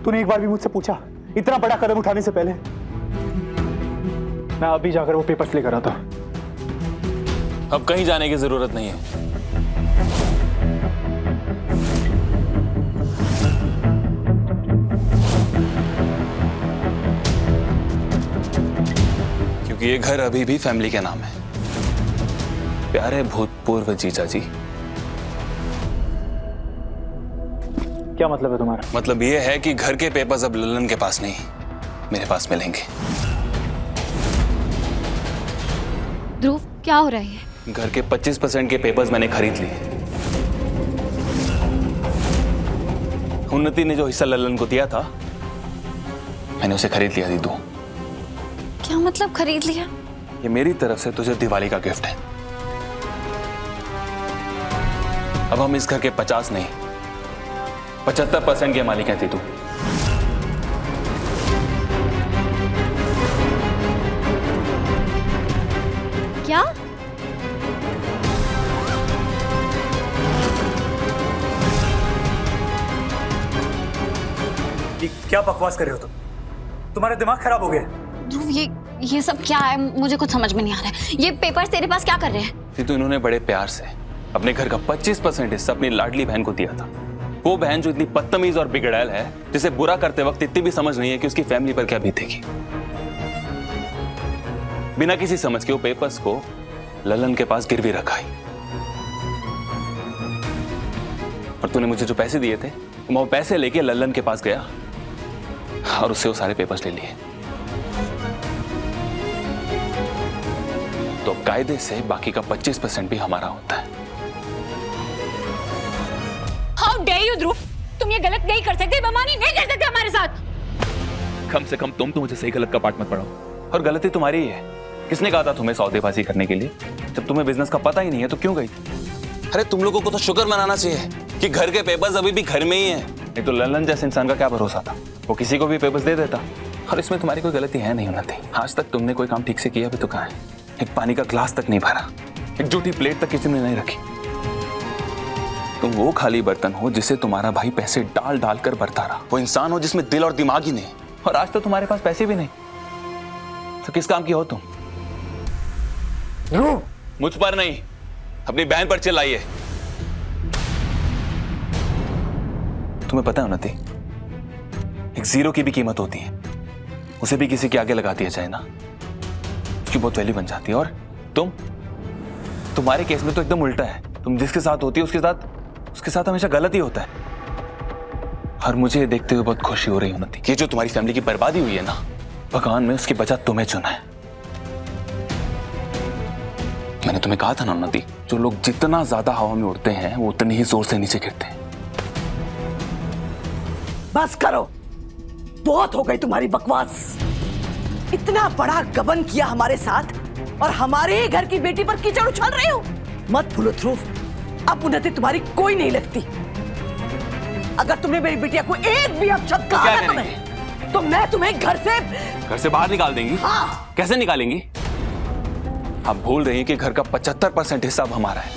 तूने एक बार भी मुझसे पूछा इतना बड़ा कदम उठाने से पहले? मैं अभी जाकर वो पेपर्स लेकर आता हूं। अब कहीं जाने की जरूरत नहीं है। क्योंकि ये घर अभी भी फैमिली के नाम है। प्यारे भूतपूर्व जीजा जी। क्या मतलब है तुम्हारा? मतलब ये है कि घर के पेपर्स अब ललन के पास नहीं, मेरे पास मिलेंगे। ध्रुव, क्या हो रहा है? घर के 25% के पेपर्स मैंने खरीद लिए। उन्नति ने जो हिस्सा ललन को दिया था, मैंने उसे खरीद लिया दीदू। क्या मतलब खरीद लिया? ये मेरी तरफ से तुझे दिवाली का गिफ्ट है। अब हम इस घर के 50 नहीं 75% के मालिक हैं दीदू। क्या? ये क्या बकवास कर रहे हो तुम? तुम्हारा दिमाग खराब हो गया? ध्रुव, ये सब क्या है? मुझे कुछ समझ में नहीं आ रहा है। ये पेपर्स तेरे पास क्या कर रहे हैं? दीदू, इन्होंने बड़े प्यार से अपने घर का 25% हिस्सा अपनी लाडली बहन को दिया था। वो बहन जो इतनी बदतमीज और बिगड़ैल है, जिसे बुरा करते वक्त इतनी भी समझ नहीं है कि उसकी फैमिली पर क्या बीतेगी। बिना किसी समझ के वो पेपर्स को ललन के पास गिरवी रखाई। और तूने मुझे जो पैसे दिए थे, मैं वो पैसे लेके ललन के पास गया और उससे वो सारे पेपर्स ले लिए। तो कायदे से बाकी का 25% भी हमारा होता है। How dare you, ध्रुव? तुम ये गलत नहीं कर सकते, बेईमानी नहीं कर सकते हमारे साथ। कम से कम तुम तो मुझे सही गलत का पाठ मत पढ़ाओ। और गलती तुम्हारी ही है। किसने कहा था तुम्हें सौदेबाजी करने के लिए? जब तुम्हें बिजनेस का पता ही नहीं है तो क्यों गई? अरे तुम लोगों को तो शुक्र मनाना चाहिए कि घर के पेपर्स अभी भी घर में ही हैं। नहीं तो ललन जैसे इंसान का क्या भरोसा था, वो किसी को भी पेपर्स दे देता। और इसमें तुम्हारी कोई गलती है नहीं उन्नति। आज तक तुमने कोई काम ठीक से किया भी तो कहाँ है? एक पानी का ग्लास तक नहीं भरा, एक जूठी प्लेट तक किचन में नहीं रखी। तुम वो खाली बर्तन हो जिसे तुम्हारा भाई पैसे डाल डाल कर भरता रहा। वो इंसान हो जिसमें दिल और दिमाग ही नहीं। और आज तो तुम्हारे पास पैसे भी नहीं, तो किस काम की हो तुम? मुझ पर नहीं, अपनी बहन पर चिल्लाइए। तुम्हें पता है उन्नति, एक जीरो की भी कीमत होती है। उसे भी किसी के आगे लगा दिया जाए ना, उसकी बहुत वैल्यू बन जाती है। और तुम्हारे केस में तो एकदम उल्टा है। तुम जिसके साथ होती है उसके साथ हमेशा गलत ही होता है। और मुझे देखते हुए बहुत खुशी हो रही है उन्नति, ये जो तुम्हारी फैमिली की बर्बादी हुई है ना, भगवान ने उसकी बजाय तुम्हें चुना है। मैंने तुम्हें कहा था ना उन्नति, जो लोग जितना ज्यादा हवा में उड़ते हैं वो उतनी ही जोर से नीचे गिरते हैं। बस करो, बहुत हो गई तुम्हारी बकवास। इतना बड़ा गबन किया हमारे साथ और हमारे ही घर की बेटी पर कीचड़ उछाल रहे हो। मत भूलो ध्रुव, अब उन्नति तुम्हारी कोई नहीं लगती। अगर तुमने मेरी बिटिया को एक भी अपशब्द कहा ना तुम्हें, तो मैं तुम्हें घर से बाहर निकाल देंगी। हाँ। कैसे निकालेंगी? आप भूल रही हैं कि घर का 75% हिस्सा अब हमारा है।